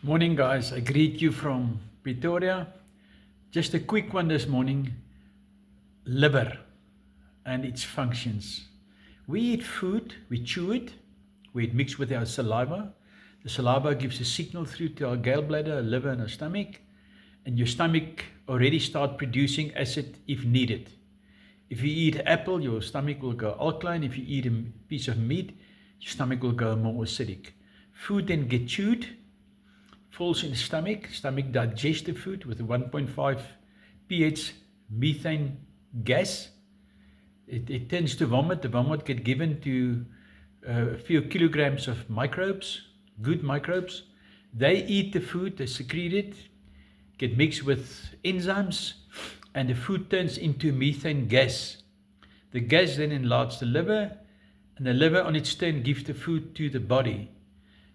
Morning, guys. I greet you from Pretoria. Just a quick one this morning. Liver and its functions. We eat food, we chew it, we mix with our saliva. The saliva gives a signal through to our gallbladder, our liver, and our stomach. And your stomach already start producing acid if needed. If you eat apple, your stomach will go alkaline. If you eat a piece of meat, your stomach will go more acidic. Food then get chewed, falls in the stomach digests the food with a 1.5 pH methane gas. It tends to vomit. The vomit get given to a few kilograms of microbes, good microbes. They eat the food, they secrete it, get mixed with enzymes, and the food turns into methane gas. The gas then enlarges the liver, and the liver on its turn gives the food to the body.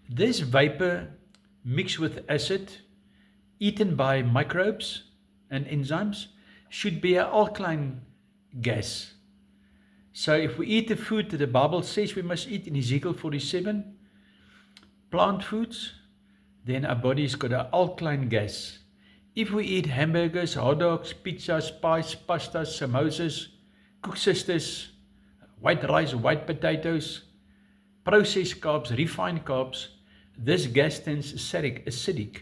This vapor mixed with acid, eaten by microbes and enzymes, should be an alkaline gas. So if we eat the food that the Bible says we must eat in Ezekiel 47, plant foods, then our body's got an alkaline gas. If we eat hamburgers, hot dogs, pizzas, pies, pastas, samosas, cook sisters, white rice, white potatoes, processed carbs, refined carbs, this gas turns acidic.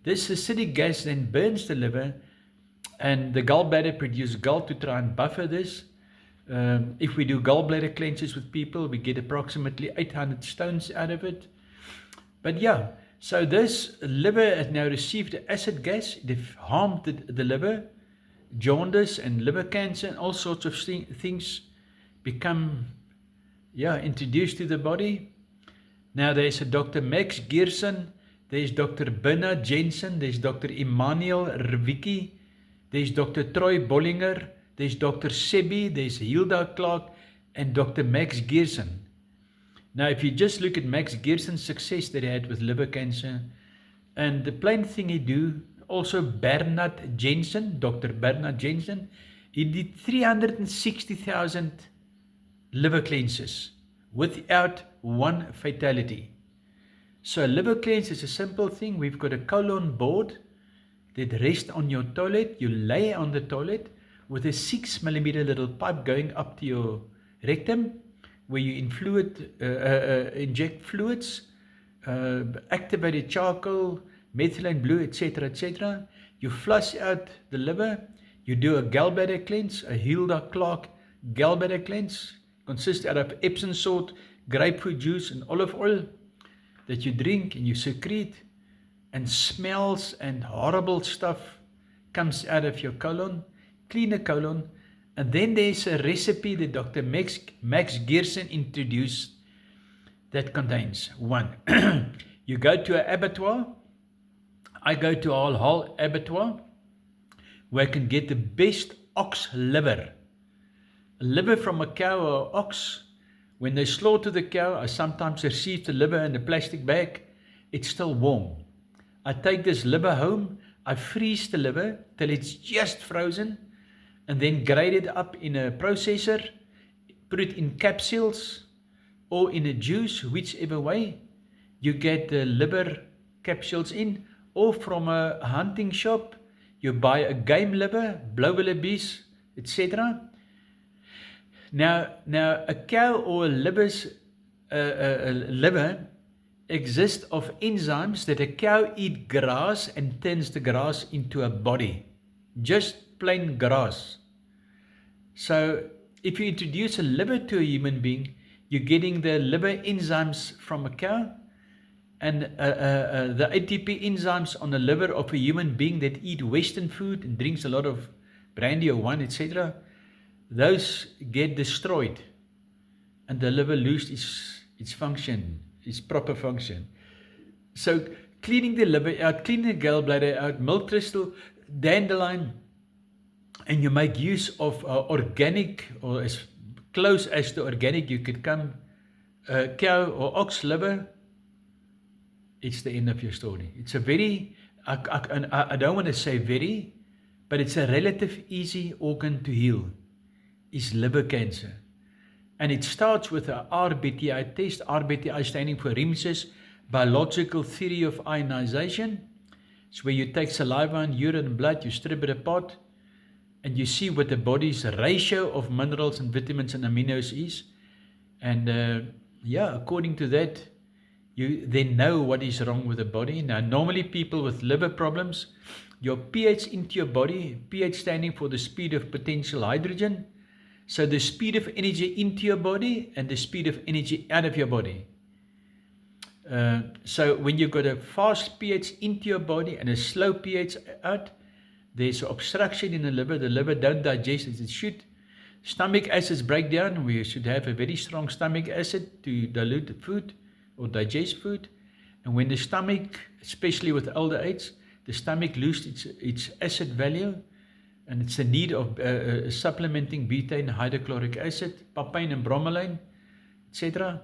This acidic gas then burns the liver, and the gallbladder produces gall to try and buffer this. If we do gallbladder cleanses with people, we get approximately 800 stones out of it. But yeah, so this liver has now received the acid gas. It harmed the liver, jaundice and liver cancer and all sorts of things become introduced to the body. Now there's a Dr. Max Gerson, there's Dr. Bernard Jensen, there's Dr. Emmanuel Rivicki, there's Dr. Troy Bollinger, there's Dr. Sebi, there's Hilda Clark, and Dr. Max Gerson. Now if you just look at Max Gerson's success that he had with liver cancer, and the plain thing he do, also Bernard Jensen, Dr. Bernard Jensen, he did 360,000 liver cleanses without one fatality. So a liver cleanse is a simple thing. We've got a colon board that rests on your toilet. You lay on the toilet with a 6mm little pipe going up to your rectum, where you inject fluids, activated charcoal, methylene blue, etc., etc. You flush out the liver. You do a gallbladder cleanse, a Hilda Clark gallbladder cleanse, consists out of Epsom salt, grapefruit juice, and olive oil that you drink and you secrete, and smells and horrible stuff comes out of your colon. Clean the colon. And then there's a recipe that Dr. Max Gerson introduced that contains 1. You go to an abattoir. I go to a whole abattoir where I can get the best ox liver. A liver from a cow or ox. When they slaughter the cow, I sometimes receive the liver in a plastic bag. It's still warm. I take this liver home. I freeze the liver till it's just frozen, and then grate it up in a processor, put it in capsules or in a juice, whichever way you get the liver capsules in, or from a hunting shop, you buy a game liver, blauwildebeest, etc. Now a cow or a liver exists of enzymes that a cow eats grass and turns the grass into a body. Just plain grass. So if you introduce a liver to a human being, you're getting the liver enzymes from a cow, and the ATP enzymes on the liver of a human being that eat Western food and drinks a lot of brandy or wine, etc., those get destroyed, and the liver loses its function, its proper function. So cleaning the liver out, cleaning the gallbladder out, milk thistle, dandelion, and you make use of organic, or as close as to organic you could come, cow or ox liver, it's the end of your story. It's a very, I don't want to say very, but it's a relative easy organ to heal, is liver cancer. And it starts with a RBTI test, RBTI standing for rheumatus biological theory of ionization. It's where you take saliva and urine and blood, you strip it apart, and you see what the body's ratio of minerals and vitamins and aminos is. And according to that, you then know what is wrong with the body. Now, normally people with liver problems, your pH into your body, pH standing for the speed of potential hydrogen, so the speed of energy into your body and the speed of energy out of your body. So when you've got a fast pH into your body and a slow pH out, there's obstruction in the liver don't digest as it should. Stomach acids break down. We should have a very strong stomach acid to dilute the food or digest food. And when the stomach, especially with older age, the stomach loses its acid value, and it's the need of supplementing betaine, hydrochloric acid, papain and bromelain, etc.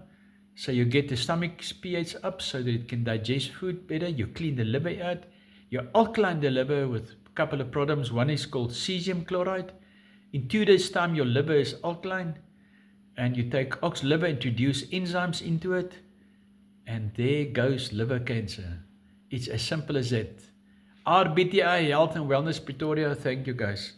So you get the stomach's pH up so that it can digest food better. You clean the liver out. You alkaline the liver with a couple of products. One is called cesium chloride. In 2 days' time, your liver is alkaline, and you take ox liver, introduce enzymes into it, and there goes liver cancer. It's as simple as that. RBTI Health and Wellness Pretoria, thank you guys.